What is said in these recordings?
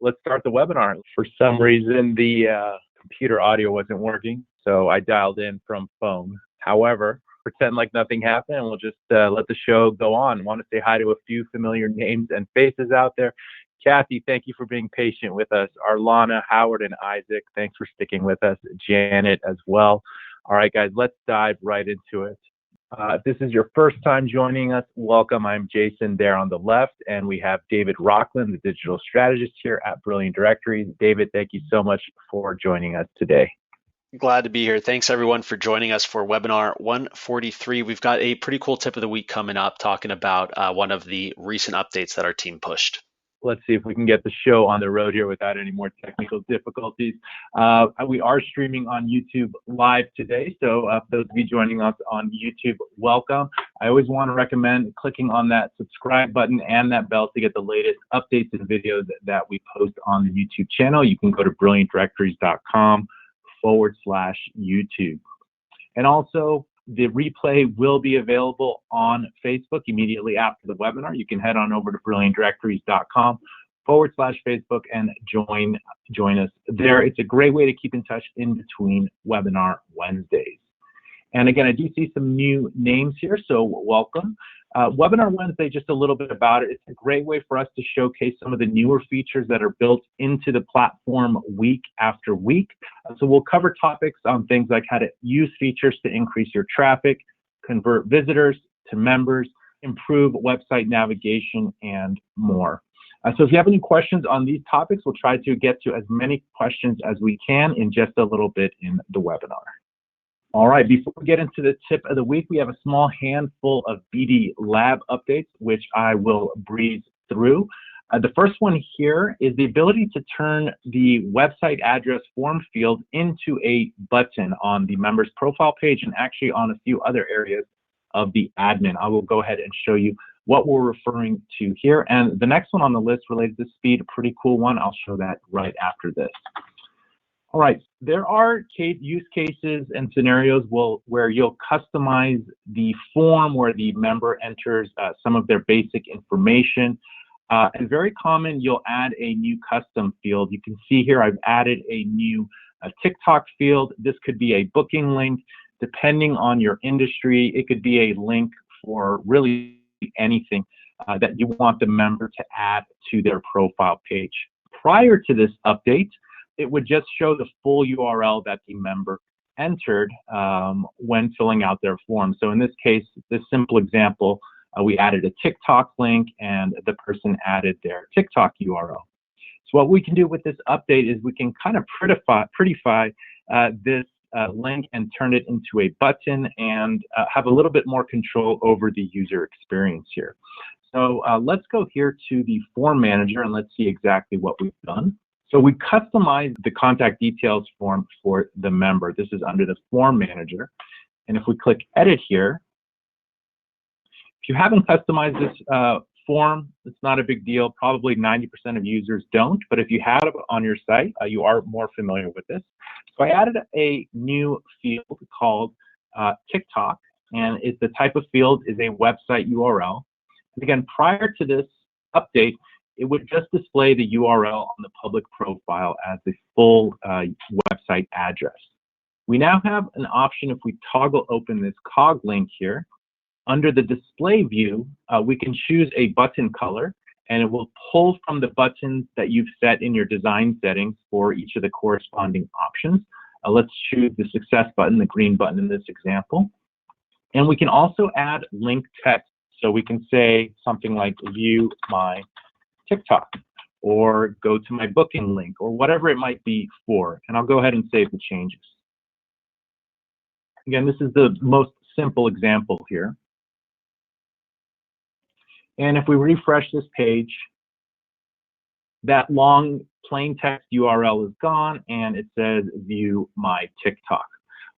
let's start the webinar. For some reason, the computer audio wasn't working, so I dialed in from phone. However, pretend like nothing happened, and we'll just let the show go on. I want to say hi to a few familiar names and faces out there. Kathy, thank you for being patient with us. Arlana, Howard, and Isaac, thanks for sticking with us. Janet as well. All right, guys, let's dive right into it. If this is your first time joining us, welcome. I'm Jason there on the left, and we have David Rockland, the digital strategist here at Brilliant Directories. David, thank you so much for joining us today. Glad to be here. Thanks everyone for joining us for webinar 143. We've got a pretty cool tip of the week coming up talking about one of the recent updates that our team pushed. Let's see if we can get the show on the road here without any more technical difficulties. We are streaming on YouTube live today, so for those of you joining us on YouTube, welcome. I always want to recommend clicking on that subscribe button and that bell to get the latest updates and videos that we post on the YouTube channel. You can go to brilliantdirectories.com/YouTube. And also, the replay will be available on Facebook immediately after the webinar. You can head on over to brilliantdirectories.com/Facebook and join us there. It's a great way to keep in touch in between webinar Wednesdays. And again, I do see some new names here, so welcome. Webinar Wednesday, just a little bit about it. It's a great way for us to showcase some of the newer features that are built into the platform week after week. So we'll cover topics on things like how to use features to increase your traffic, convert visitors to members, improve website navigation, and more. So if you have any questions on these topics, we'll try to get to as many questions as we can in just a little bit in the webinar. All right, before we get into the tip of the week, we have a small handful of BD Lab updates, which I will breeze through. The first one here is the ability to turn the website address form field into a button on the member's profile page and actually on a few other areas of the admin. I will go ahead and show you what we're referring to here. And the next one on the list related to speed, a pretty cool one. I'll show that right after this. All right, there are use cases and scenarios where you'll customize the form where the member enters some of their basic information. And very common, you'll add a new custom field. You can see here I've added a new TikTok field. This could be a booking link. Depending on your industry, it could be a link for really anything that you want the member to add to their profile page. Prior to this update, it would just show the full URL that the member entered when filling out their form. So in this case, this simple example, we added a TikTok link and the person added their TikTok URL. So what we can do with this update is we can kind of prettify this link and turn it into a button and have a little bit more control over the user experience here. So let's go here to the form manager and let's see exactly what we've done. So we customized the contact details form for the member. This is under the form manager. And if we click edit here, if you haven't customized this form, it's not a big deal. Probably 90% of users don't, but if you have it on your site, you are more familiar with this. So I added a new field called TikTok, and the type of field is a website URL. And again, prior to this update, it would just display the URL on the public profile as the full website address. We now have an option if we toggle open this cog link here. Under the display view, we can choose a button color, and it will pull from the buttons that you've set in your design settings for each of the corresponding options. Let's choose the success button, the green button in this example. And we can also add link text. So we can say something like view my TikTok or go to my booking link or whatever it might be for. And I'll go ahead and save the changes. Again, this is the most simple example here. And if we refresh this page, that long plain text URL is gone and it says view my TikTok.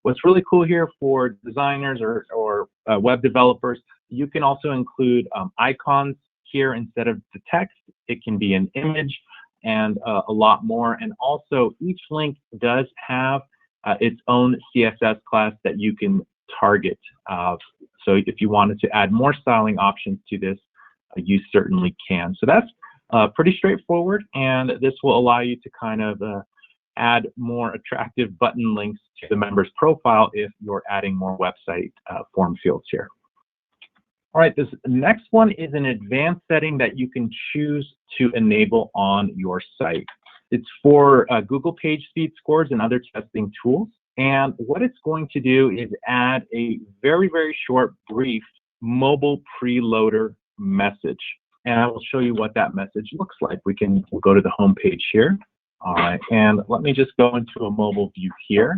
What's really cool here for designers or web developers, you can also include icons here instead of the text. It can be an image and a lot more. And also each link does have its own CSS class that you can target. So if you wanted to add more styling options to this, you certainly can. So that's Pretty straightforward, and this will allow you to kind of add more attractive button links to the member's profile if you're adding more website form fields here. All right, this next one is an advanced setting that you can choose to enable on your site. It's for Google page speed scores and other testing tools. And what it's going to do is add a very, very short, brief mobile preloader message. And I will show you what that message looks like. We'll go to the home page here. All right, and let me just go into a mobile view here.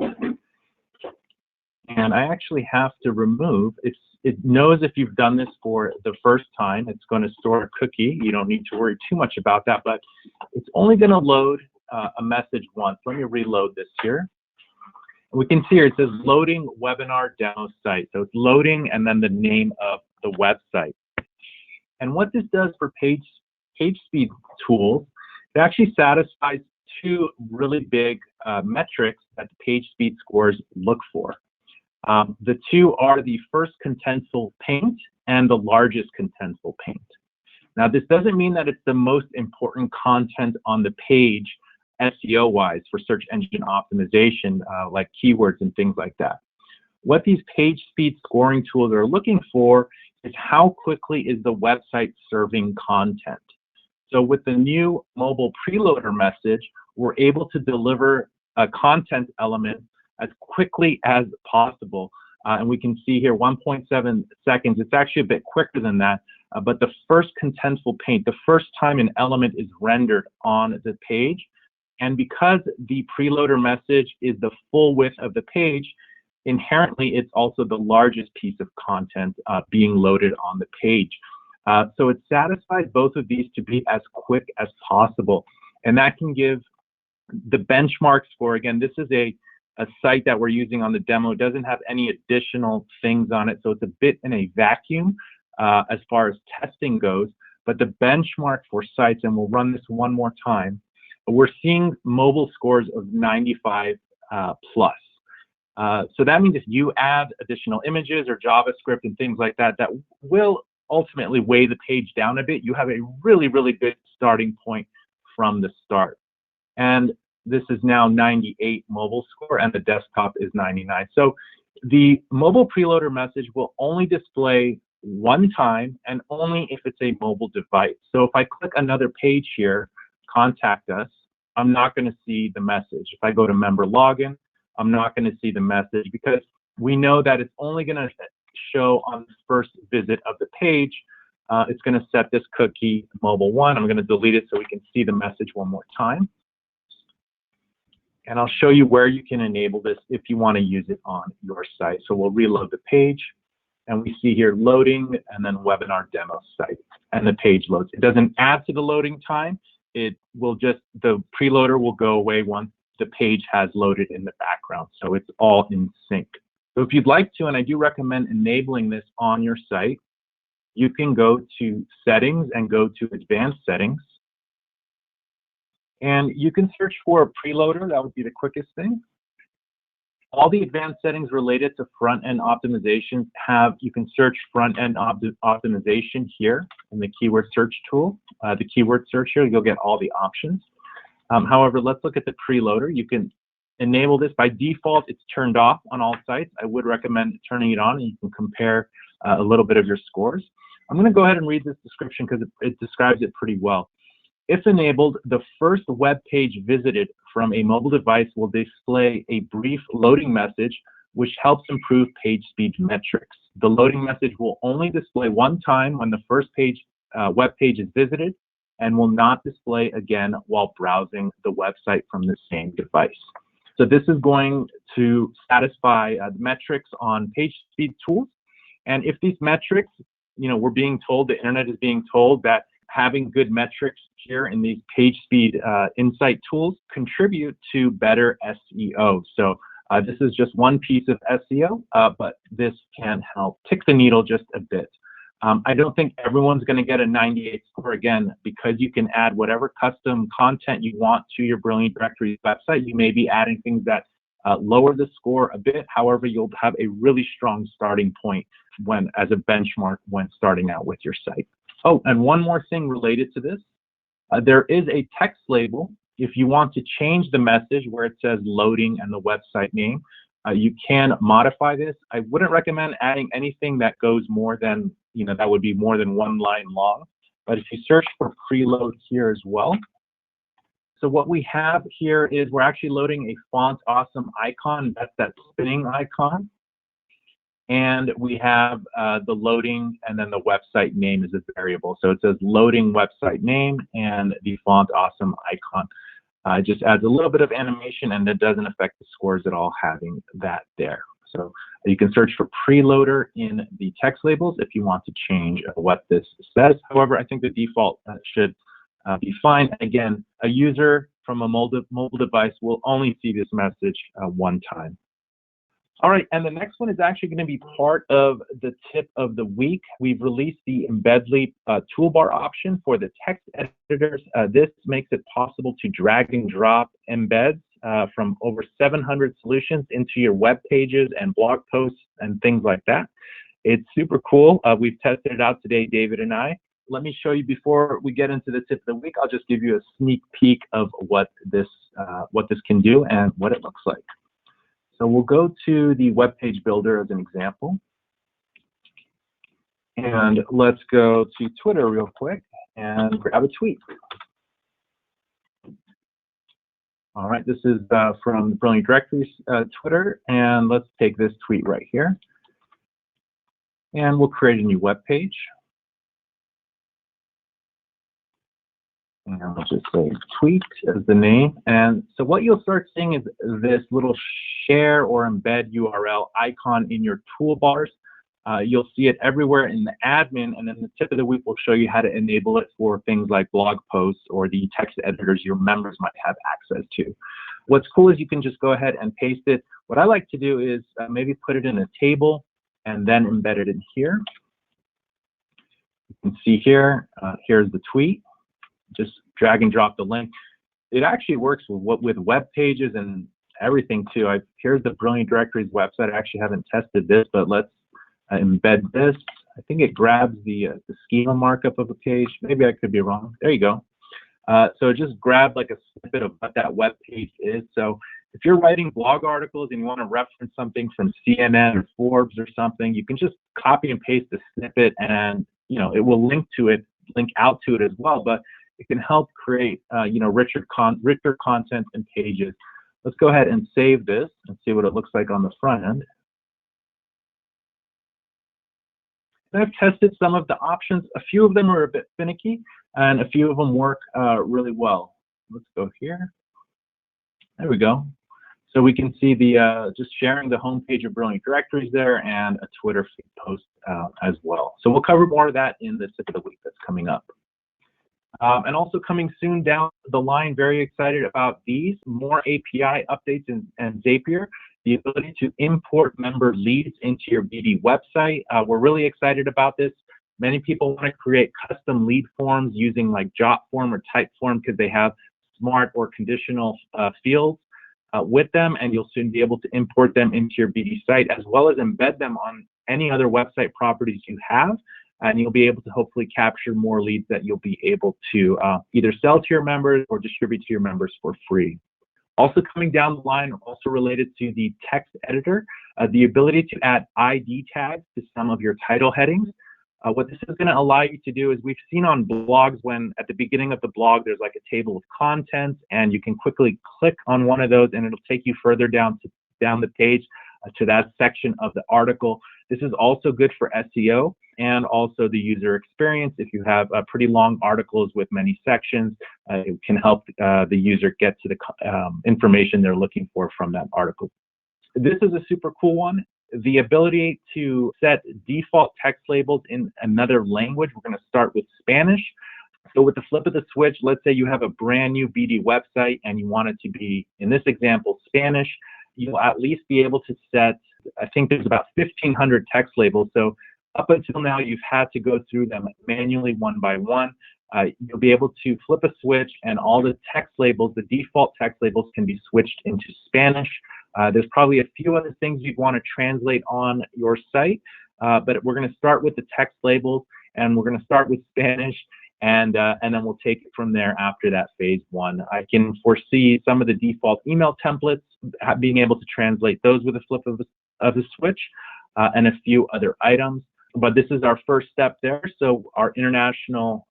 And I actually have to remove, it knows if you've done this for the first time, it's going to store a cookie. You don't need to worry too much about that, but it's only going to load a message once. Let me reload this here. We can see here, it says loading webinar demo site. So it's loading and then the name of the website. And what this does for page speed tools, it actually satisfies two really big metrics that the page speed scores look for. The two are the first contentful paint and the largest contentful paint. Now, this doesn't mean that it's the most important content on the page SEO-wise for search engine optimization, like keywords and things like that. What these page speed scoring tools are looking for is how quickly is the website serving content. So with the new mobile preloader message, we're able to deliver a content element as quickly as possible. And we can see here 1.7 seconds. It's actually a bit quicker than that. But the first contentful paint, the first time an element is rendered on the page, and because the preloader message is the full width of the page, inherently it's also the largest piece of content being loaded on the page. So it satisfies both of these to be as quick as possible. And that can give the benchmark score. Again, this is a site that we're using on the demo. It doesn't have any additional things on it, so it's a bit in a vacuum as far as testing goes. But the benchmark for sites, and we'll run this one more time, we're seeing mobile scores of 95 plus. So that means if you add additional images or JavaScript and things like that, that will ultimately weigh the page down a bit. You have a really, really good starting point from the start. And this is now 98 mobile score, and the desktop is 99. So the mobile preloader message will only display one time and only if it's a mobile device. So if I click another page here, contact us, I'm not going to see the message. If I go to member login, I'm not going to see the message because we know that it's only going to show on the first visit of the page. It's going to set this cookie mobile 1. I'm going to delete it so we can see the message one more time. And I'll show you where you can enable this if you want to use it on your site. So we'll reload the page, and we see here loading and then webinar demo site, and the page loads. It doesn't add to the loading time. It will just, the preloader will go away once the page has loaded in the background. So it's all in sync. So if you'd like to, and I do recommend enabling this on your site, you can go to settings and go to advanced settings. And you can search for a preloader. That would be the quickest thing. All the advanced settings related to front-end optimization you can search front-end optimization here in the keyword search tool. The keyword search here, you'll get all the options. However, let's look at the preloader. You can enable this. By default, it's turned off on all sites. I would recommend turning it on, and you can compare a little bit of your scores. I'm going to go ahead and read this description because it describes it pretty well. If enabled, the first web page visited from a mobile device will display a brief loading message, which helps improve page speed metrics. The loading message will only display one time when the first web page is visited and will not display again while browsing the website from the same device. So this is going to satisfy the metrics on page speed tools. And if these metrics, we're being told, the internet is being told that having good metrics here in these page speed insight tools contribute to better SEO. So this is just one piece of SEO, but this can help tick the needle just a bit. I don't think everyone's going to get a 98 score, again, because you can add whatever custom content you want to your Brilliant Directories website. You may be adding things that lower the score a bit. However, you'll have a really strong starting point as a benchmark when starting out with your site. Oh, and one more thing related to this. There is a text label. If you want to change the message where it says loading and the website name, you can modify this. I wouldn't recommend adding anything that goes more than, that would be more than one line long. But if you search for preload here as well, so what we have here is we're actually loading a font awesome icon. That's that spinning icon. And we have the loading, and then the website name is a variable. So it says loading website name and the font awesome icon. It just adds a little bit of animation, and it doesn't affect the scores at all having that there. So you can search for preloader in the text labels if you want to change what this says. However, I think the default should be fine. Again, a user from a mobile device will only see this message one time. All right, and the next one is actually going to be part of the tip of the week. We've released the Embedly toolbar option for the text editors. This makes it possible to drag and drop embeds from over 700 solutions into your web pages and blog posts and things like that. It's super cool. We've tested it out today, David and I. Let me show you before we get into the tip of the week. I'll just give you a sneak peek of what this can do and what it looks like. So we'll go to the web page builder as an example. And let's go to Twitter real quick and grab a tweet. All right, this is from the Brilliant Directories Twitter, and let's take this tweet right here. And we'll create a new web page. And I'll just say tweet as the name. And so what you'll start seeing is this little share or embed URL icon in your toolbars. You'll see it everywhere in the admin, and then the tip of the week will show you how to enable it for things like blog posts or the text editors your members might have access to. What's cool is you can just go ahead and paste it. What I like to do is maybe put it in a table and then embed it in here. You can see here, here's the tweet. Just drag and drop the link. It actually works with web pages and everything too. Here's the Brilliant Directories website. I actually haven't tested this, but let's embed this. I think it grabs the schema markup of a page. Maybe I could be wrong. There you go. So it just grabbed like a snippet of what that web page is. So if you're writing blog articles and you want to reference something from CNN or Forbes or something, you can just copy and paste the snippet, and it will link out to it as well. But it can help create, richer content and pages. Let's go ahead and save this and see what it looks like on the front end. And I've tested some of the options. A few of them are a bit finicky, and a few of them work really well. Let's go here. There we go. So we can see the just sharing the homepage of Brilliant Directories there, and a Twitter feed post as well. So we'll cover more of that in the tip of the week that's coming up. And also coming soon down the line, very excited about these, more API updates in Zapier, the ability to import member leads into your BD website. We're really excited about this. Many people want to create custom lead forms using like Jotform or Typeform because they have smart or conditional fields with them, and you'll soon be able to import them into your BD site as well as embed them on any other website properties you have. And you'll be able to hopefully capture more leads that you'll be able to either sell to your members or distribute to your members for free. Also coming down the line, also related to the text editor, the ability to add ID tags to some of your title headings. What this is going to allow you to do is, we've seen on blogs when at the beginning of the blog there's like a table of contents, and you can quickly click on one of those and it'll take you further down the page to that section of the article. This is also good for SEO and also the user experience. If you have pretty long articles with many sections, it can help the user get to the information they're looking for from that article. This is a super cool one. The ability to set default text labels in another language. We're going to start with Spanish. So with the flip of the switch, let's say you have a brand new BD website and you want it to be, in this example, Spanish. You'll at least be able to set, I think there's about 1,500 text labels. So up until now, you've had to go through them manually one by one. You'll be able to flip a switch and all the text labels, the default text labels, can be switched into Spanish. There's probably a few other things you'd want to translate on your site, but we're going to start with the text labels, and we're going to start with Spanish. and then we'll take it from there after that phase one. I can foresee some of the default email templates, being able to translate those with a flip of the switch, and a few other items. But this is our first step there. So our international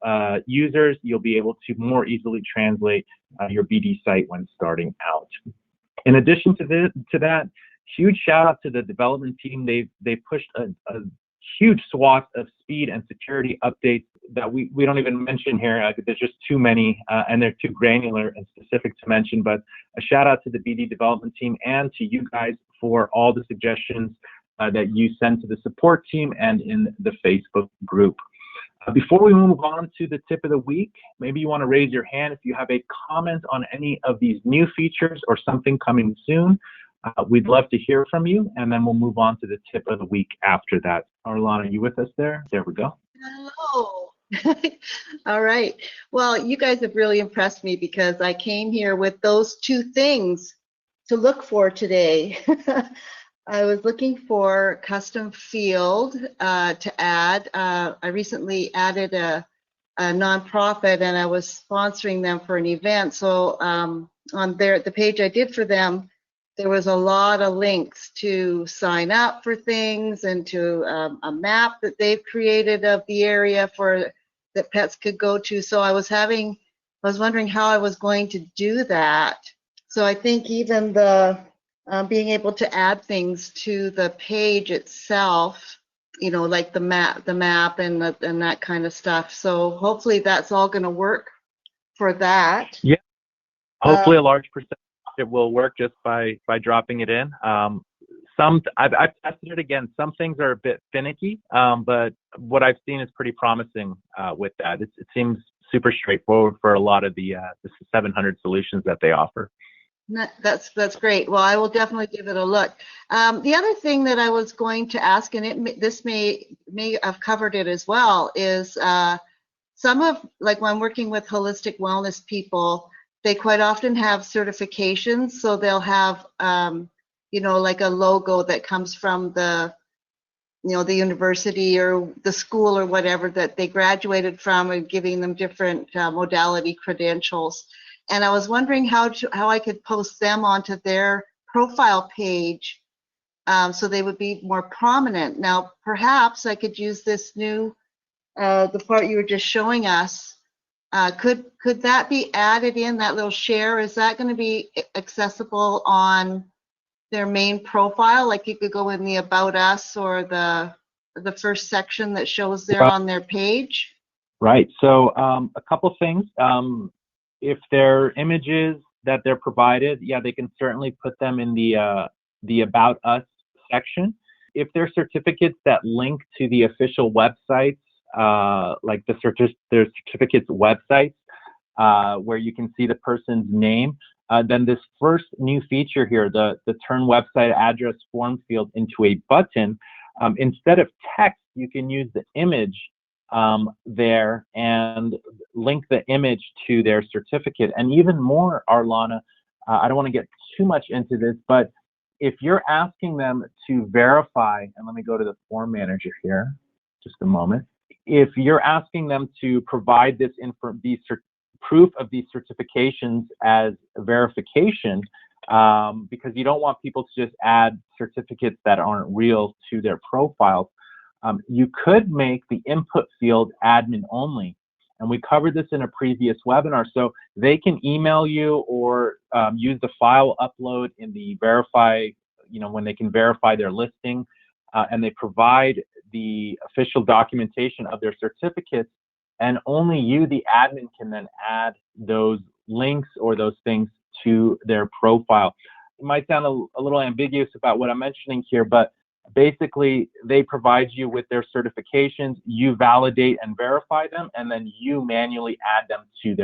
users, you'll be able to more easily translate your BD site when starting out. In addition to that, huge shout out to the development team. They've pushed a huge swath of speed and security updates that we don't even mention here. There's just too many, and they're too granular and specific to mention. But a shout out to the BD development team and to you guys for all the suggestions that you send to the support team and in the Facebook group. Before we move on to the tip of the week, maybe you want to raise your hand if you have a comment on any of these new features or something coming soon. We'd love to hear from you, and then we'll move on to the tip of the week after that. Arlana, are you with us there? There we go. Hello. All right. Well, you guys have really impressed me because I came here with those two things to look for today. I was looking for custom field to add. I recently added a nonprofit, and I was sponsoring them for an event. So on the page I did for them, there was a lot of links to sign up for things and to a map that they've created of the area that pets could go to. So I was wondering how I was going to do that. So I think even the being able to add things to the page itself, like the map and that kind of stuff. So hopefully that's all going to work for that. Yeah. Hopefully a large percentage it will work just by dropping it in. I've tested it again. Some things are a bit finicky, but what I've seen is pretty promising with that. It seems super straightforward for a lot of the 700 solutions that they offer. That's great. Well, I will definitely give it a look. The other thing that I was going to ask, and this may have covered it as well, is some of, like when I'm working with holistic wellness people, they quite often have certifications. So they'll have, like a logo that comes from the university or the school or whatever that they graduated from, and giving them different modality credentials. And I was wondering how I could post them onto their profile page so they would be more prominent. Now, perhaps I could use this new, the part you were just showing us. Could that be added in, that little share? Is that going to be accessible on their main profile? Like you could go in the About Us or the first section that shows there on their page? Right. So a couple things. If they're images that they're provided, yeah, they can certainly put them in the About Us section. If they're certificates that link to the official websites, like their certificates websites, where you can see the person's name, then this first new feature here, the turn website address form field into a button, instead of text, you can use the image there and link the image to their certificate. And even more, Arlana, I don't want to get too much into this, but if you're asking them to verify, and let me go to the form manager here, just a moment. If you're asking them to provide this proof of these certifications as verification, because you don't want people to just add certificates that aren't real to their profiles, you could make the input field admin only. And we covered this in a previous webinar. So they can email you or use the file upload in the verify, when they can verify their listing, and they provide the official documentation of their certificates, and only you, the admin, can then add those links or those things to their profile. It might sound a little ambiguous about what I'm mentioning here, but basically they provide you with their certifications, you validate and verify them, and then you manually add them to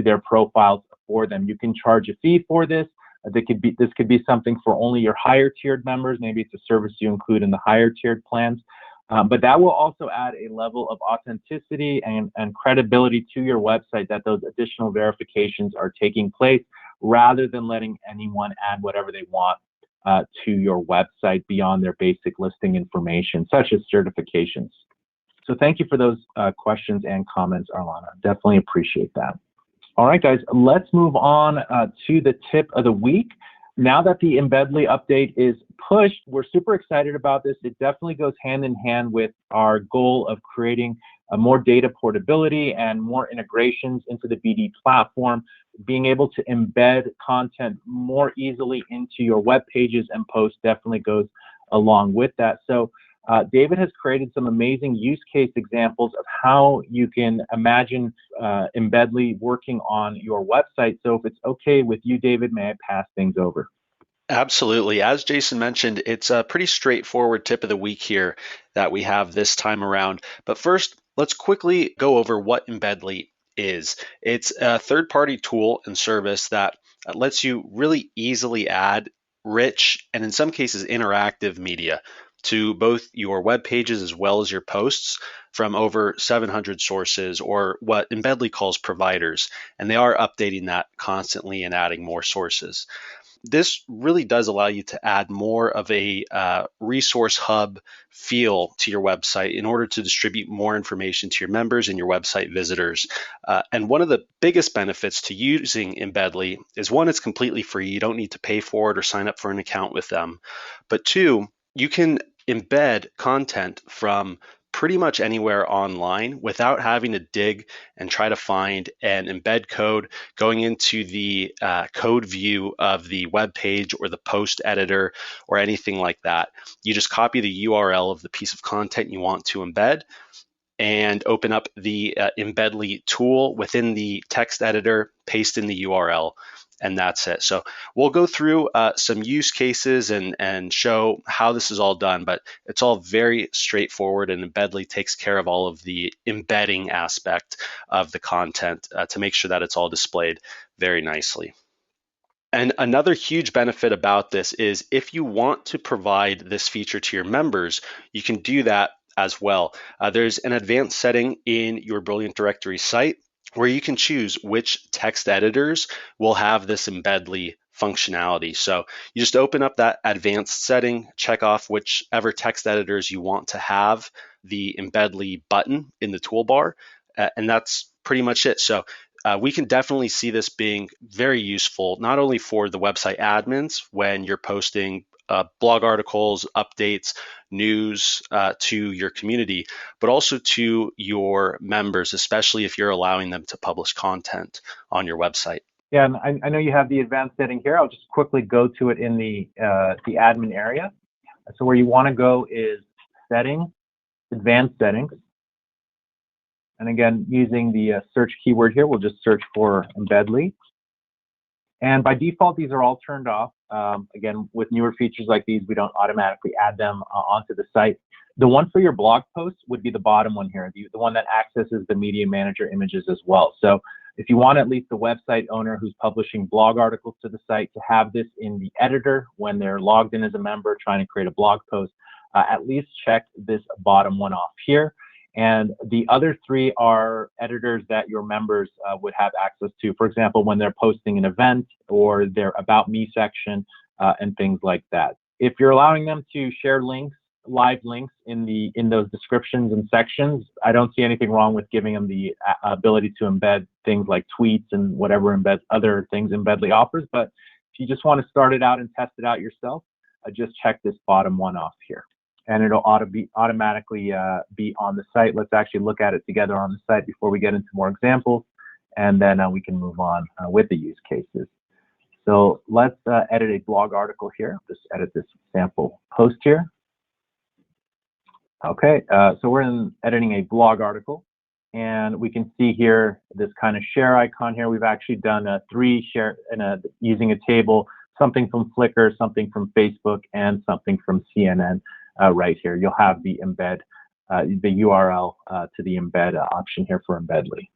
their profiles for them. You can charge a fee for this. This could be something for only your higher tiered members. Maybe it's a service you include in the higher tiered plans. But that will also add a level of authenticity and credibility to your website that those additional verifications are taking place, rather than letting anyone add whatever they want to your website beyond their basic listing information, such as certifications. So thank you for those questions and comments, Arlana. Definitely appreciate that. All right, guys, let's move on to the tip of the week. Now that the Embedly update is pushed, we're super excited about this. It definitely goes hand in hand with our goal of creating more data portability and more integrations into the BD platform, being able to embed content more easily into your web pages and posts definitely goes along with that. So David has created some amazing use case examples of how you can imagine Embedly working on your website. So if it's okay with you, David, may I pass things over? Absolutely. As Jason mentioned, it's a pretty straightforward tip of the week here that we have this time around. But first, let's quickly go over what Embedly is. It's a third-party tool and service that lets you really easily add rich and in some cases interactive media to both your web pages as well as your posts from over 700 sources, or what Embedly calls providers. And they are updating that constantly and adding more sources. This really does allow you to add more of a resource hub feel to your website in order to distribute more information to your members and your website visitors. And one of the biggest benefits to using Embedly is, one, it's completely free. You don't need to pay for it or sign up for an account with them. But two, you can embed content from pretty much anywhere online without having to dig and try to find an embed code, going into the code view of the web page or the post editor or anything like that. You just copy the URL of the piece of content you want to embed and open up the Embedly tool within the text editor, paste in the URL, and that's it. So we'll go through some use cases and show how this is all done, but it's all very straightforward, and Embedly takes care of all of the embedding aspect of the content to make sure that it's all displayed very nicely. And another huge benefit about this is if you want to provide this feature to your members, you can do that as well. There's an advanced setting in your Brilliant Directory site where you can choose which text editors will have this Embedly functionality. So you just open up that advanced setting, check off whichever text editors you want to have the Embedly button in the toolbar, and that's pretty much it. So we can definitely see this being very useful, not only for the website admins when you're posting blog articles, updates, news to your community, but also to your members, especially if you're allowing them to publish content on your website. Yeah, and I know you have the advanced setting here. I'll just quickly go to it in the admin area. So where you want to go is Settings, Advanced Settings. And again, using the search keyword here, we'll just search for Embedly. And by default, these are all turned off. Again, with newer features like these, we don't automatically add them onto the site. The one for your blog posts would be the bottom one here, the one that accesses the media manager images as well. So if you want at least the website owner who's publishing blog articles to the site to have this in the editor when they're logged in as a member trying to create a blog post, at least check this bottom one off here. And the other three are editors that your members would have access to. For example, when they're posting an event or their About Me section and things like that. If you're allowing them to share links, live links in those descriptions and sections, I don't see anything wrong with giving them the ability to embed things like tweets and whatever other things Embedly offers. But if you just want to start it out and test it out yourself, just check this bottom one off here. And it'll automatically be on the site. Let's actually look at it together on the site before we get into more examples, and then we can move on with the use cases. So let's edit a blog article here. Just edit this sample post here. Okay, so we're editing a blog article, and we can see here this kind of share icon here. We've actually done three share using a table, something from Flickr, something from Facebook, and something from CNN. Right here, you'll have the embed, the URL to the embed option here for Embedly.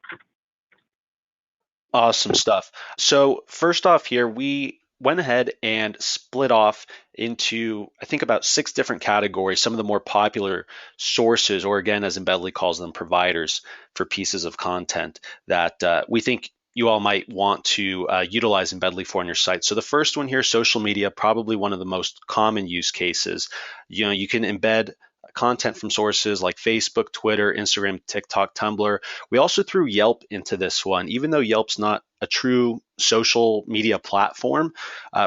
Awesome stuff. So first off here, we went ahead and split off into, I think, about 6 different categories, some of the more popular sources, or again, as Embedly calls them, providers for pieces of content that we think you all might want to utilize Embedly for on your site. So the first one here, social media, probably one of the most common use cases. You know, you can embed content from sources like Facebook, Twitter, Instagram, TikTok, Tumblr. We also threw Yelp into this one. Even though Yelp's not a true social media platform,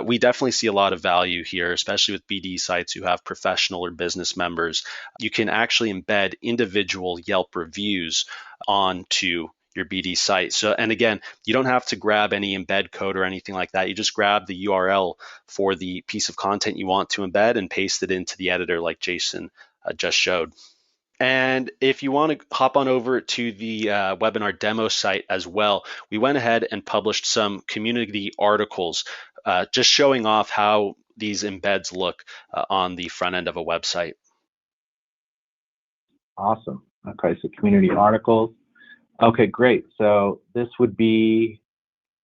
we definitely see a lot of value here, especially with BD sites who have professional or business members. You can actually embed individual Yelp reviews onto your BD site. So, and again, you don't have to grab any embed code or anything like that. You just grab the URL for the piece of content you want to embed and paste it into the editor like Jason just showed. And if you want to hop on over to the webinar demo site as well, we went ahead and published some community articles just showing off how these embeds look on the front end of a website. Awesome. Okay, so community articles. Okay, great. So this would be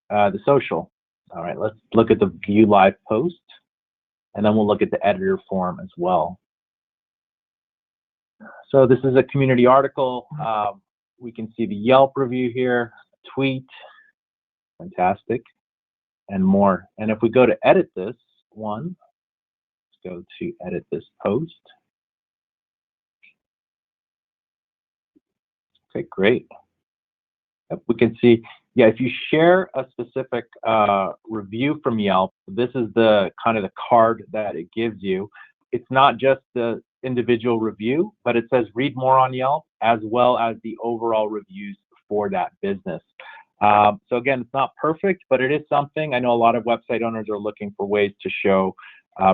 the social. All right, let's look at the view live post, and then we'll look at the editor form as well. So this is a community article. We can see the Yelp review here, tweet, fantastic, and more. And if we go to edit this one, let's go to edit this post. Okay, great. We can see, yeah, if you share a specific review from Yelp, this is the kind of the card that it gives you. It's not just the individual review, but it says read more on Yelp as well as the overall reviews for that business. So again, it's not perfect, but it is something. I know a lot of website owners are looking for ways to show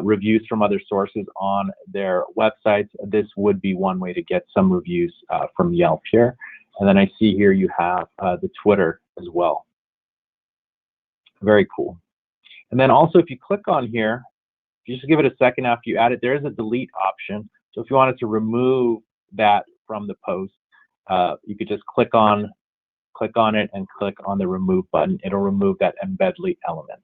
reviews from other sources on their websites. This would be one way to get some reviews from Yelp here. And then I see here you have the Twitter as well. Very cool. And then also if you click on here, if you just give it a second after you add it, there is a delete option. So if you wanted to remove that from the post, you could just click on it and click on the remove button. It'll remove that Embedly element.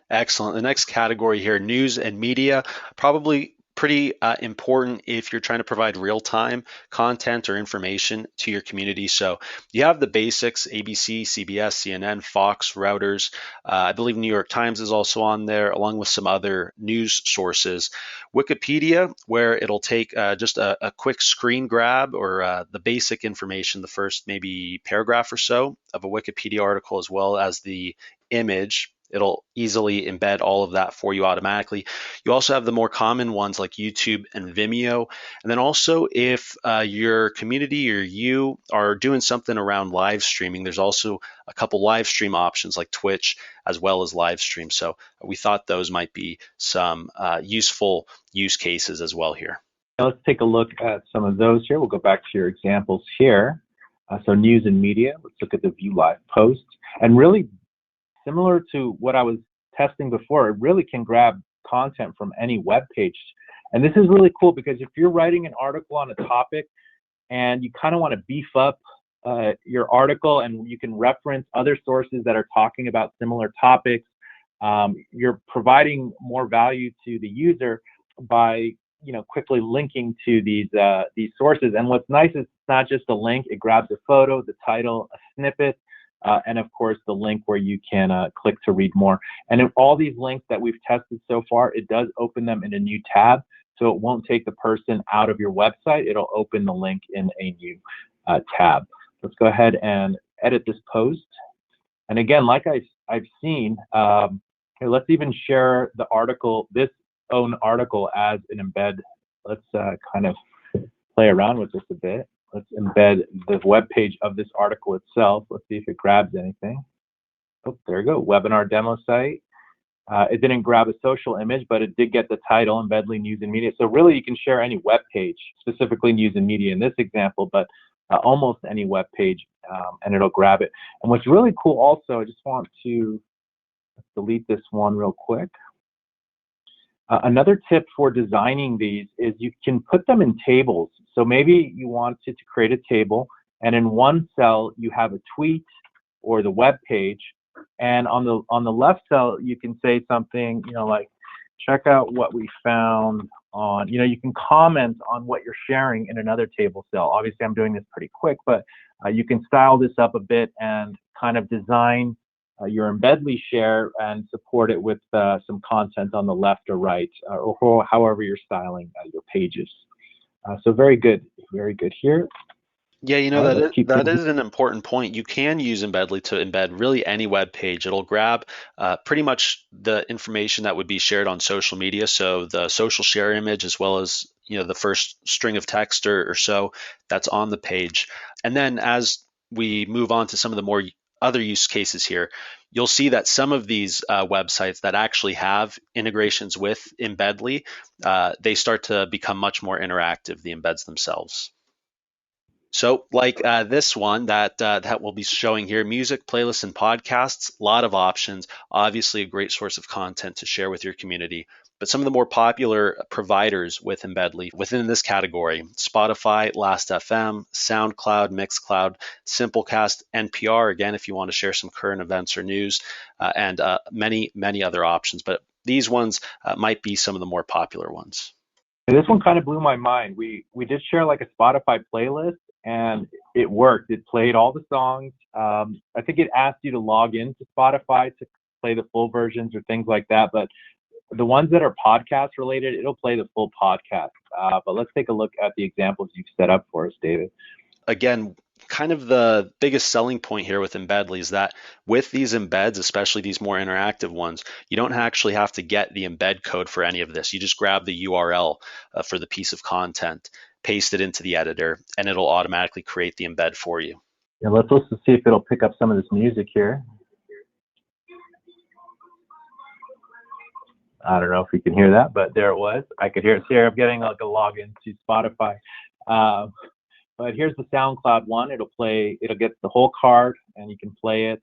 Excellent. The next category here, news and media, probably pretty important if you're trying to provide real-time content or information to your community. So you have the basics, ABC, CBS, CNN, Fox, Reuters. I believe New York Times is also on there, along with some other news sources. Wikipedia, where it'll take just a quick screen grab or the basic information, the first maybe paragraph or so of a Wikipedia article, as well as the image. It'll easily embed all of that for you automatically. You also have the more common ones like YouTube and Vimeo. And then also if your community or you are doing something around live streaming, there's also a couple live stream options like Twitch as well as live stream. So we thought those might be some useful use cases as well here. Now let's take a look at some of those here. We'll go back to your examples here. So news and media, let's look at the view live post. And really, similar to what I was testing before, it really can grab content from any web page. And this is really cool because if you're writing an article on a topic and you kind of want to beef up your article and you can reference other sources that are talking about similar topics, you're providing more value to the user by quickly linking to these sources. And what's nice is it's not just a link, it grabs a photo, the title, a snippet, and of course the link where you can click to read more. And in all these links that we've tested so far, it does open them in a new tab, so it won't take the person out of your website. It'll open the link in a new tab. Let's go ahead and edit this post. And again, like I've seen, here, let's even share the article, this own article as an embed. Let's kind of play around with this a bit. Let's embed the web page of this article itself. Let's see if it grabs anything. Oh, there we go, webinar demo site. It didn't grab a social image, but it did get the title, Embedly News and Media. So really you can share any web page, specifically news and media in this example, but almost any web page, and it'll grab it. And what's really cool also, I just want to delete this one real quick. Another tip for designing these is you can put them in tables. So maybe you wanted to create a table, and in one cell you have a tweet or the web page, and on the left cell you can say something, like check out what we found on. You can comment on what you're sharing in another table cell. Obviously, I'm doing this pretty quick, but you can style this up a bit and kind of design your Embedly share and support it with some content on the left or right, or however you're styling your pages. So very good here. Yeah, All right, let's keep that going. is an important point. You can use Embedly to embed really any web page. It'll grab pretty much the information that would be shared on social media, so the social share image as well as the first string of text or so that's on the page. And then as we move on to some of the more other use cases here, you'll see that some of these websites that actually have integrations with Embedly, they start to become much more interactive, the embeds themselves. So, like this one that we'll be showing here, music, playlists, and podcasts, a lot of options. Obviously, a great source of content to share with your community. But some of the more popular providers with Embedly within this category: Spotify, Last.fm, SoundCloud, Mixcloud, Simplecast, NPR. Again, if you want to share some current events or news, and many other options. But these ones might be some of the more popular ones. This one kind of blew my mind. We did share like a Spotify playlist, and it worked. It played all the songs. I think it asked you to log into Spotify to play the full versions or things like that. But the ones that are podcast related, it'll play the full podcast. But let's take a look at the examples you've set up for us, David. Again, kind of the biggest selling point here with Embedly is that with these embeds, especially these more interactive ones, you don't actually have to get the embed code for any of this. You just grab the URL for the piece of content, paste it into the editor, and it'll automatically create the embed for you. And let's also see if it'll pick up some of this music here. I don't know if you can hear that, but there it was. I could hear it here. I'm getting like a login to Spotify. But here's the SoundCloud one. It'll get the whole card and you can play it.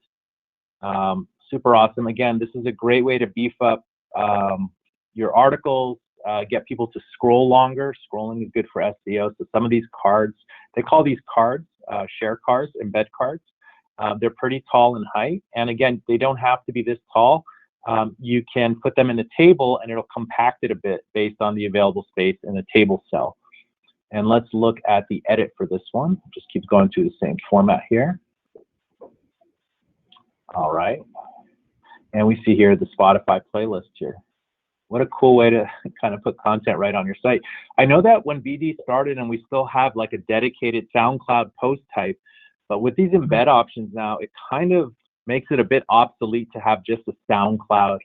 Super awesome. Again, this is a great way to beef up your articles, get people to scroll longer. Scrolling is good for SEO. So some of these cards, they call these cards share cards, embed cards. They're pretty tall in height. And again, they don't have to be this tall. You can put them in the table and it'll compact it a bit based on the available space in the table cell. And let's look at the edit for this one. Just keeps going through the same format here. All right. And we see here the Spotify playlist here. What a cool way to kind of put content right on your site. I know that when BD started and we still have like a dedicated SoundCloud post type, but with these embed options now, it kind of makes it a bit obsolete to have just a SoundCloud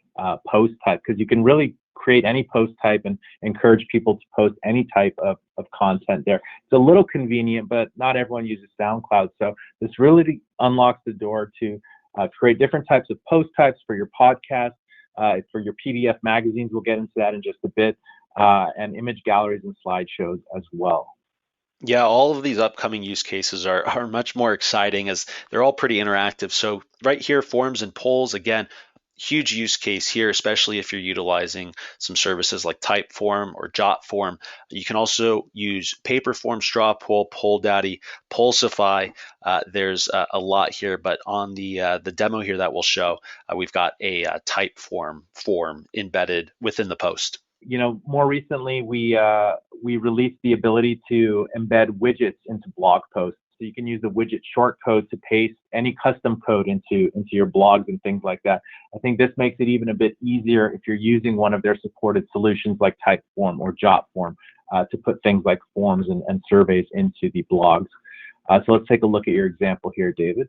post type, because you can really create any post type and encourage people to post any type of content there. It's a little convenient, but not everyone uses SoundCloud. So this really unlocks the door to create different types of post types for your podcast, for your PDF magazines. We'll get into that in just a bit, and image galleries and slideshows as well. Yeah, all of these upcoming use cases are much more exciting as they're all pretty interactive. So right here, forms and polls, again, huge use case here, especially if you're utilizing some services like Typeform or Jotform. You can also use Paperform, Strawpoll, Polldaddy, Pulsify. There's a lot here, but on the demo here that we'll show, we've got a Typeform form embedded within the post. More recently, we released the ability to embed widgets into blog posts. So you can use the widget shortcode to paste any custom code into your blogs and things like that. I think this makes it even a bit easier if you're using one of their supported solutions like Typeform or Jotform to put things like forms and surveys into the blogs. So let's take a look at your example here, David.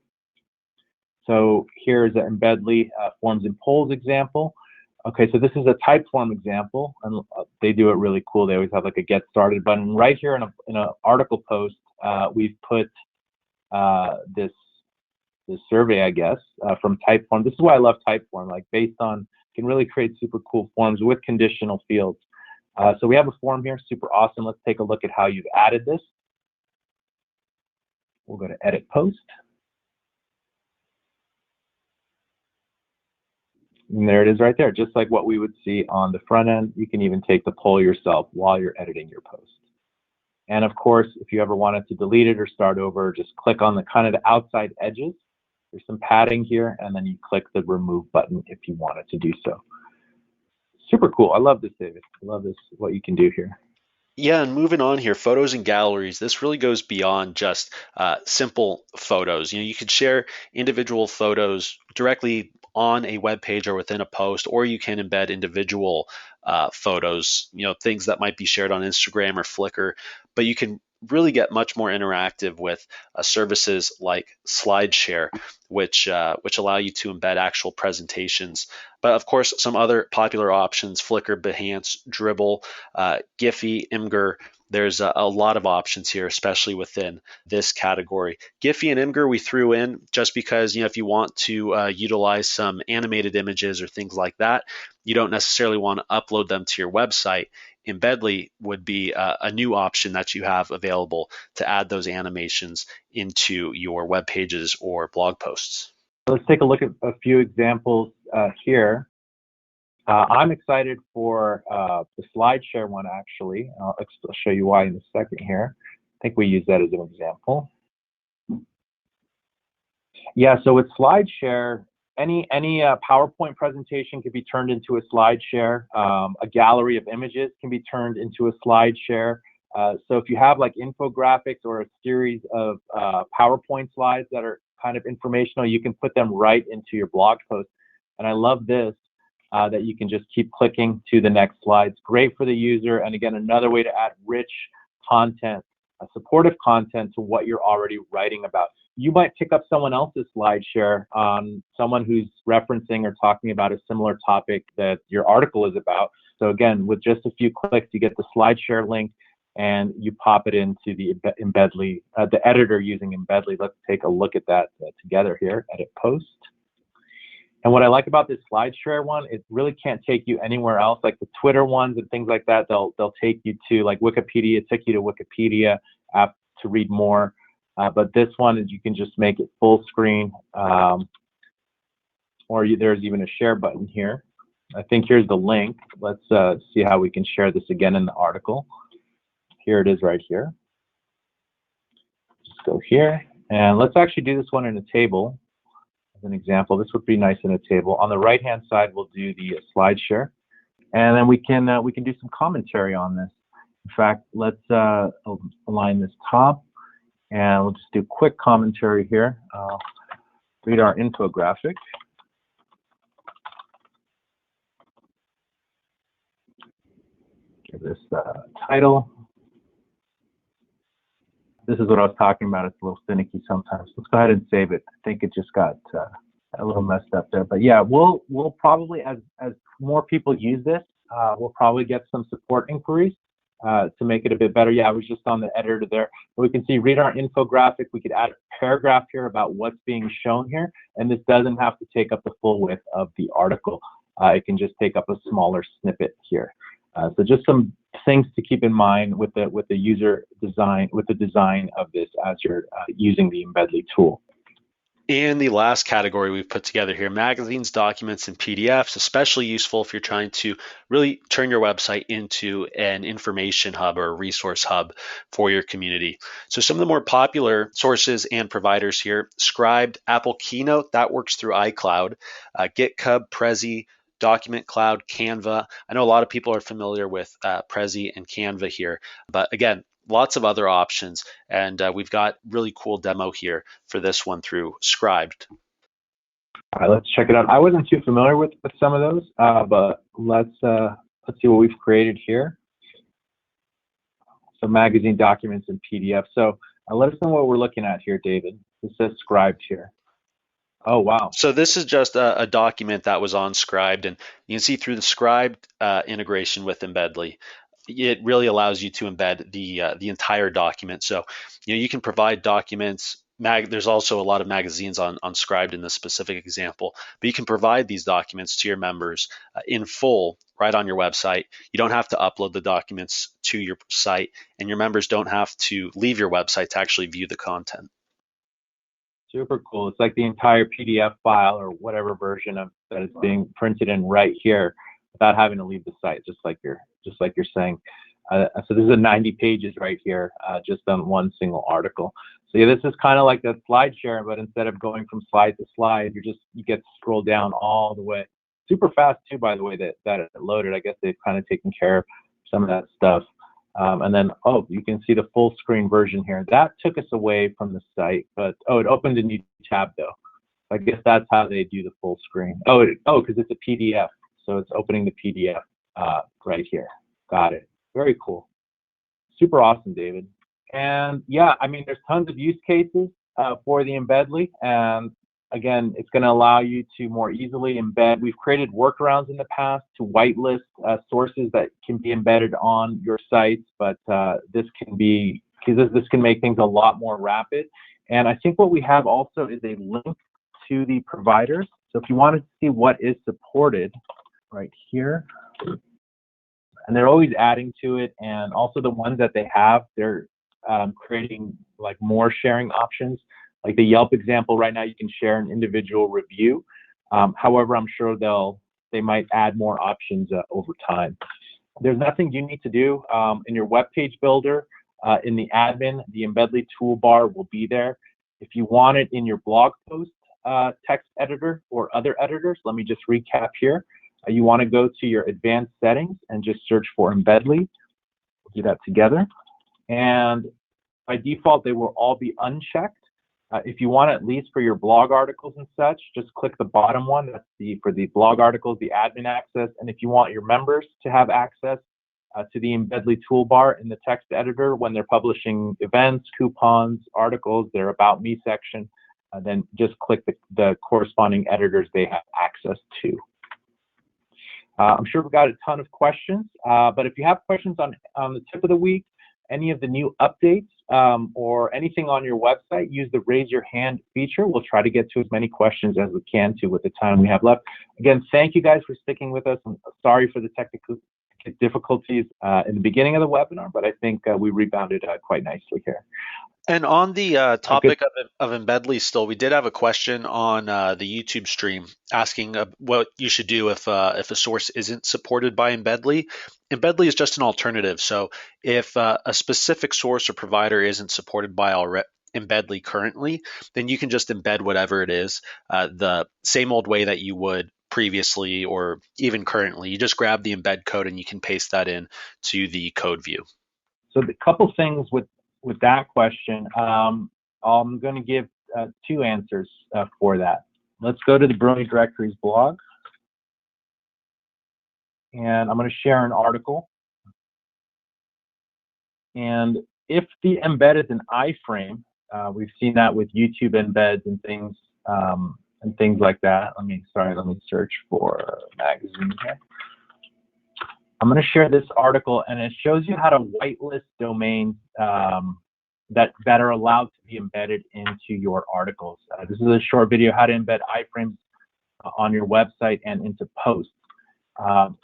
So here's an Embedly forms and polls example. Okay, so this is a Typeform example, and they do it really cool. They always have like a get started button. Right here in an article post, we've put this survey, I guess, from Typeform. This is why I love Typeform. Like based on, can really create super cool forms with conditional fields. So we have a form here, super awesome. Let's take a look at how you've added this. We'll go to Edit Post. And there it is right there, just like what we would see on the front end. You can even take the poll yourself while you're editing your post. And of course, if you ever wanted to delete it or start over, just click on the kind of the outside edges. There's some padding here, and then you click the remove button if you wanted to do so. Super cool. I love this, David. I love this, what you can do here. Yeah, and moving on here, photos and galleries. This really goes beyond just simple photos. You could share individual photos directly on a web page or within a post, or you can embed individual photos, things that might be shared on Instagram or Flickr, but you can really get much more interactive with services like SlideShare, which allow you to embed actual presentations. But of course, some other popular options: Flickr, Behance, Dribbble, Giphy, Imgur. There's a lot of options here, especially within this category. Giphy and Imgur we threw in just because, if you want to utilize some animated images or things like that, you don't necessarily want to upload them to your website. Embedly would be a new option that you have available to add those animations into your web pages or blog posts. Let's take a look at a few examples here. I'm excited for the SlideShare one, actually. I'll show you why in a second here. I think we use that as an example. Yeah, so with SlideShare, any PowerPoint presentation can be turned into a SlideShare. A gallery of images can be turned into a SlideShare. So if you have like infographics or a series of PowerPoint slides that are kind of informational, you can put them right into your blog post. And I love this, that you can just keep clicking to the next slide. It's great for the user. And again, another way to add rich content, supportive content to what you're already writing about. You might pick up someone else's SlideShare on someone who's referencing or talking about a similar topic that your article is about. So again, with just a few clicks, you get the SlideShare link and you pop it into the Embedly, the editor using Embedly. Let's take a look at that together here. Edit post. And what I like about this SlideShare one, it really can't take you anywhere else. Like the Twitter ones and things like that, they'll take you to like Wikipedia, take you to Wikipedia app to read more. But this one is you can just make it full screen, or there's even a share button here. I think here's the link. Let's see how we can share this again in the article. Here it is right here. Just go here, and let's actually do this one in a table. As an example, this would be nice in a table. On the right-hand side, we'll do the SlideShare, and then we can do some commentary on this. In fact, let's align this top. And we'll just do quick commentary here. Read our infographic. Give this title. This is what I was talking about. It's a little finicky sometimes. Let's go ahead and save it. I think it just got a little messed up there. But yeah, we'll probably, as more people use this, we'll probably get some support inquiries to make it a bit better. Yeah, I was just on the editor there. But we can see, read our infographic. We could add a paragraph here about what's being shown here. And this doesn't have to take up the full width of the article. It can just take up a smaller snippet here. So just some things to keep in mind with the user design, with the design of this as you're using the Embedly tool. And the last category we've put together here: magazines, documents, and PDFs, especially useful if you're trying to really turn your website into an information hub or a resource hub for your community. So some of the more popular sources and providers here: Scribed, Apple Keynote, that works through iCloud, GitHub, Prezi, Document Cloud, Canva. I know a lot of people are familiar with Prezi and Canva here, but again, lots of other options, and we've got really cool demo here for this one through Scribed. All right, let's check it out. I wasn't too familiar with some of those, but let's see what we've created here. So magazine, documents, and PDF. So let us know what we're looking at here, David. It says Scribed here. Oh, wow. So this is just a document that was on Scribed, and you can see through the Scribed integration with Embedly, it really allows you to embed the entire document. So you can provide documents. There's also a lot of magazines on Scribed in this specific example, but you can provide these documents to your members in full right on your website. You don't have to upload the documents to your site, and your members don't have to leave your website to actually view the content. Super cool. It's like the entire PDF file or whatever version of that is being printed in right here without having to leave the site, just like you're saying. So this is 90 pages right here, just on one single article. So yeah, this is kind of like that SlideShare, but instead of going from slide to slide, you get to scroll down all the way. Super fast too, by the way, that it loaded. I guess they've kind of taken care of some of that stuff. And then, oh, you can see the full screen version here. That took us away from the site, but it opened a new tab though. I guess that's how they do the full screen. Oh, because it's a PDF. So it's opening the PDF right here. Got it. Very cool. Super awesome, David. And yeah, I mean, there's tons of use cases for the Embedly. And again, it's going to allow you to more easily embed. We've created workarounds in the past to whitelist sources that can be embedded on your sites, but this can be, because this can make things a lot more rapid. And I think what we have also is a link to the providers. So if you wanted to see what is supported right here, and they're always adding to it, and also the ones that they have, they're creating like more sharing options. Like the Yelp example right now, you can share an individual review. However, I'm sure they might add more options over time. There's nothing you need to do in your web page builder. In the admin, the Embedly toolbar will be there. If you want it in your blog post text editor or other editors, let me just recap here. You want to go to your advanced settings and just search for Embedly. We'll do that together. And by default, they will all be unchecked. If you want, at least for your blog articles and such, just click the bottom one. That's for the blog articles, the admin access. And if you want your members to have access to the Embedly toolbar in the text editor when they're publishing events, coupons, articles, their About Me section, then just click the corresponding editors they have access to. I'm sure we've got a ton of questions, but if you have questions on the tip of the week, any of the new updates, or anything on your website, use the raise your hand feature. We'll try to get to as many questions as we can with the time we have left. Again, thank you guys for sticking with us. I'm sorry for the technical difficulties in the beginning of the webinar, but I think we rebounded quite nicely here. And on the topic of Embedly still, we did have a question on the YouTube stream asking what you should do if a source isn't supported by Embedly. Embedly is just an alternative. So if a specific source or provider isn't supported by Embedly currently, then you can just embed whatever it is the same old way that you would previously or even currently. You just grab the embed code and you can paste that in to the code view. So a couple things with that question, I'm going to give two answers for that. Let's go to the Brilliant Directories blog, and I'm going to share an article. And if the embed is an iframe, we've seen that with YouTube embeds and things like that. Let me search for magazine here. I'm going to share this article, and it shows you how to whitelist domains that are allowed to be embedded into your articles. This is a short video, how to embed iframes on your website and into posts.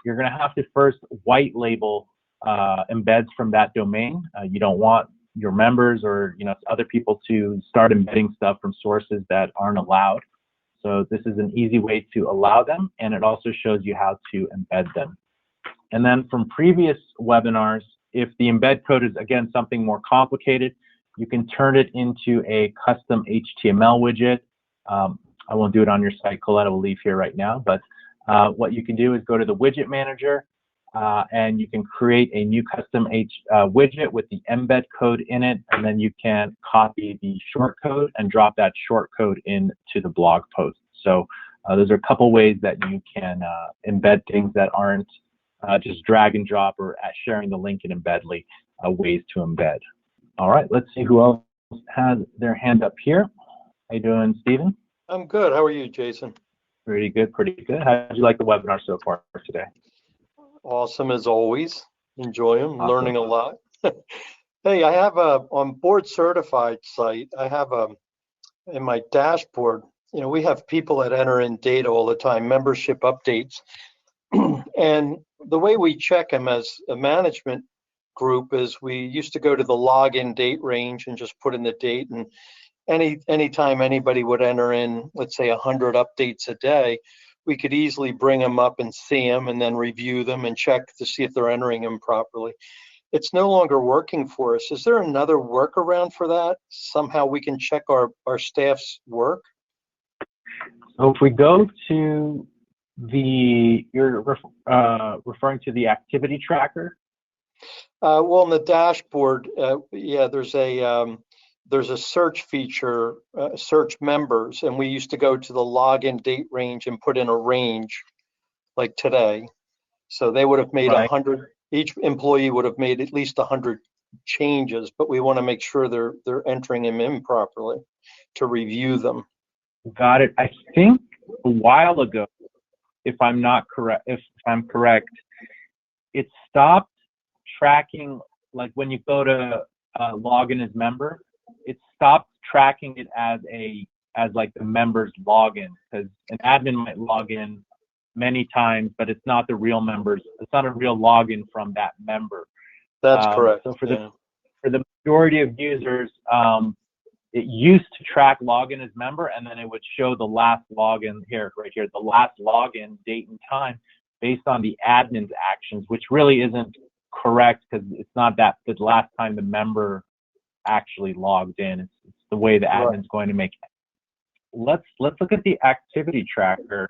You're going to have to first white label embeds from that domain. You don't want your members or other people to start embedding stuff from sources that aren't allowed. So this is an easy way to allow them, and it also shows you how to embed them. And then from previous webinars, if the embed code is, again, something more complicated, you can turn it into a custom HTML widget. I won't do it on your site. Coletta will leave here right now. But what you can do is go to the widget manager, and you can create a new custom widget with the embed code in it. And then you can copy the short code and drop that short code into the blog post. So those are a couple ways that you can embed things that aren't just drag and drop or sharing the link in Embedly, ways to embed. All right, let's see who else has their hand up here. How you doing, Stephen? I'm good. How are you, Jason? Pretty good, pretty good. How did you like the webinar so far today? Awesome as always. Enjoy them, Awesome. Learning a lot. Hey, I have on Board Certified site, I have in my dashboard, we have people that enter in data all the time, membership updates. And the way we check them as a management group is we used to go to the login date range and just put in the date, and anytime anybody would enter in, let's say 100 updates a day, we could easily bring them up and see them and then review them and check to see if they're entering them properly. It's no longer working for us. Is there another workaround for that? Somehow we can check our staff's work? So if we go to you're referring to the activity tracker? Well, in the dashboard, yeah, there's a, there's a search feature, search members, and we used to go to the login date range and put in a range like today. So they would have made Right. 100, each employee would have made at least 100 changes, but we want to make sure they're entering them in properly to review them. Got it. I think a while ago, if I'm correct, it stopped tracking, like when you go to log in as member, it stopped tracking it as like the member's login, because an admin might log in many times, but it's not the real members. It's not a real login from that member. That's correct. So for the majority of users, it used to track login as member, and then it would show the last login right here, the last login date and time based on the admin's actions, which really isn't correct, because it's not that the last time the member actually logged in. It's the way the admin's going to make it. Let's look at the activity tracker.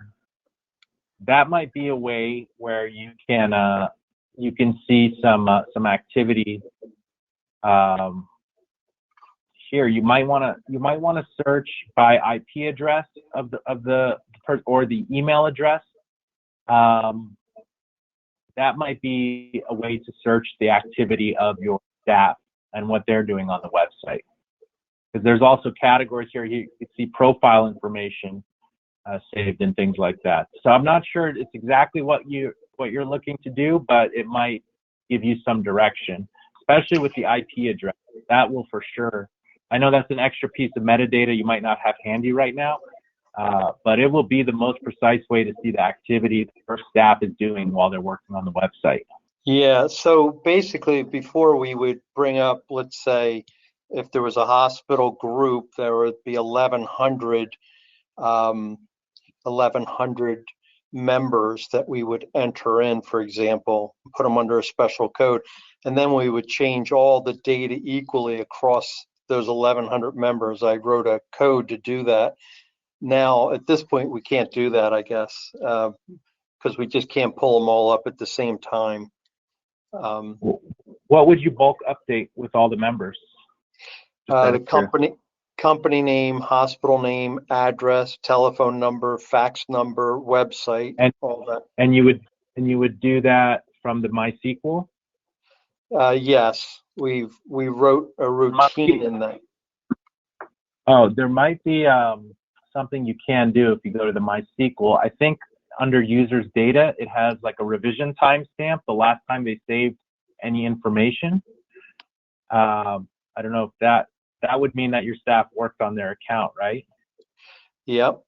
That might be a way where you can see some activity. Here, you might want to search by IP address of the or the email address. That might be a way to search the activity of your staff and what they're doing on the website. Because there's also categories here. You can see profile information saved and things like that. So I'm not sure it's exactly what you're looking to do, but it might give you some direction, especially with the IP address. That will for sure. I know that's an extra piece of metadata you might not have handy right now, but it will be the most precise way to see the activity that your staff is doing while they're working on the website. Yeah, so basically before we would bring up, let's say, if there was a hospital group, there would be 1,100 members that we would enter in, for example, put them under a special code, and then we would change all the data equally across those 1,100 members. I wrote a code to do that. Now, at this point, we can't do that, I guess, because we just can't pull them all up at the same time. What would you bulk update with all the members? The company name, hospital name, address, telephone number, fax number, website, and all that. And you would do that from the MySQL? Yes, we wrote a routine in that. Oh, there might be something you can do if you go to the MySQL. I think under users data, it has like a revision timestamp, the last time they saved any information. I don't know if that would mean that your staff worked on their account, right? Yep.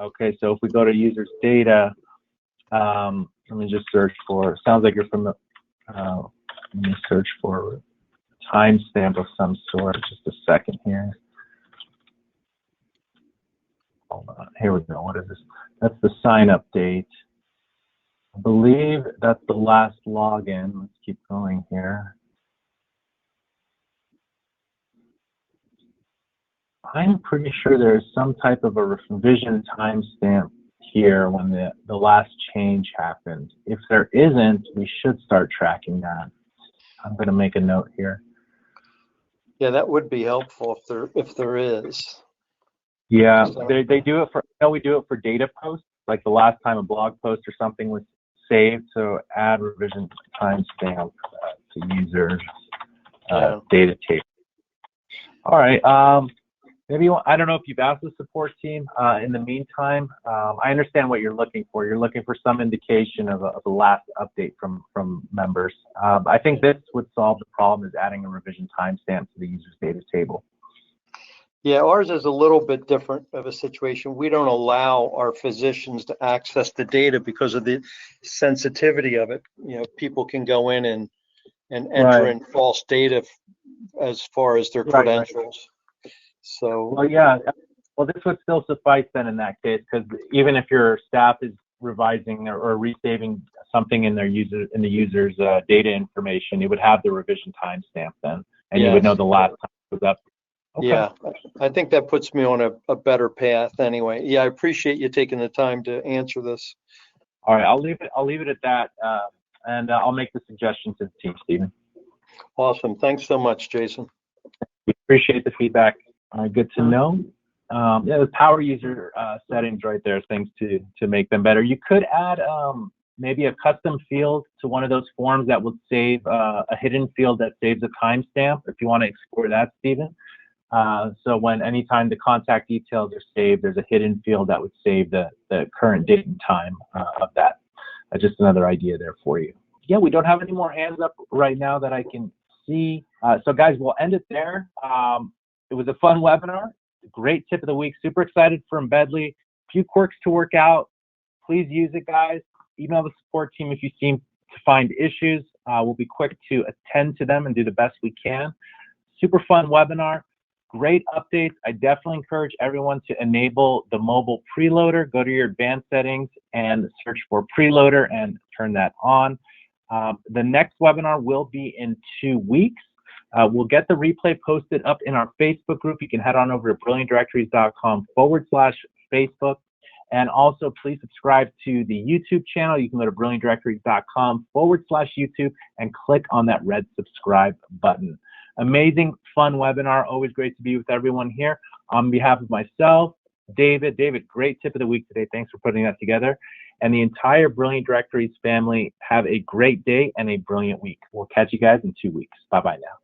Okay, so if we go to users data, let me just search for, sounds like you're from the, let me search for timestamp of some sort, just a second here. Hold on, here we go, what is this? That's the sign up date. I believe that's the last login. Let's keep going here. I'm pretty sure there's some type of a revision timestamp here when the last change happened. If there isn't, we should start tracking that. I'm going to make a note here. Yeah, that would be helpful if there is. Yeah, they do it for, I know we do it for data posts, like the last time a blog post or something was saved. So add revision timestamp to users data table. All right. Maybe I don't know if you've asked the support team. In the meantime, I understand what you're looking for. You're looking for some indication of a last update from members. I think this would solve the problem, is adding a revision timestamp to the user's data table. Yeah, ours is a little bit different of a situation. We don't allow our physicians to access the data because of the sensitivity of it. You know, people can go in and enter in false data as far as their credentials. So, well, yeah, well, this would still suffice then in that case, because even if your staff is revising or resaving something in the user's data information, it would have the revision timestamp then, and you would know the last time it was up. Okay. Yeah, I think that puts me on a better path anyway. Yeah, I appreciate you taking the time to answer this. All right, I'll leave it at that, and I'll make the suggestion to the team, Stephen. Awesome. Thanks so much, Jason. Appreciate the feedback. Good to know. Yeah, the power user settings right there, things to make them better. You could add maybe a custom field to one of those forms that would save a hidden field that saves a timestamp, if you want to explore that, Stephen. So anytime the contact details are saved, there's a hidden field that would save the current date and time of that. Just another idea there for you. Yeah, we don't have any more hands up right now that I can see. So guys, we'll end it there. It was a fun webinar. Great tip of the week. Super excited for Embedly. Few quirks to work out. Please use it, guys. Email the support team if you seem to find issues. We'll be quick to attend to them and do the best we can. Super fun webinar. Great updates. I definitely encourage everyone to enable the mobile preloader. Go to your advanced settings and search for preloader and turn that on. The next webinar will be in 2 weeks. We'll get the replay posted up in our Facebook group. You can head on over to brilliantdirectories.com/Facebook. And also, please subscribe to the YouTube channel. You can go to brilliantdirectories.com/YouTube and click on that red subscribe button. Amazing, fun webinar. Always great to be with everyone here. On behalf of myself, David, great tip of the week today. Thanks for putting that together. And the entire Brilliant Directories family, have a great day and a brilliant week. We'll catch you guys in 2 weeks. Bye-bye now.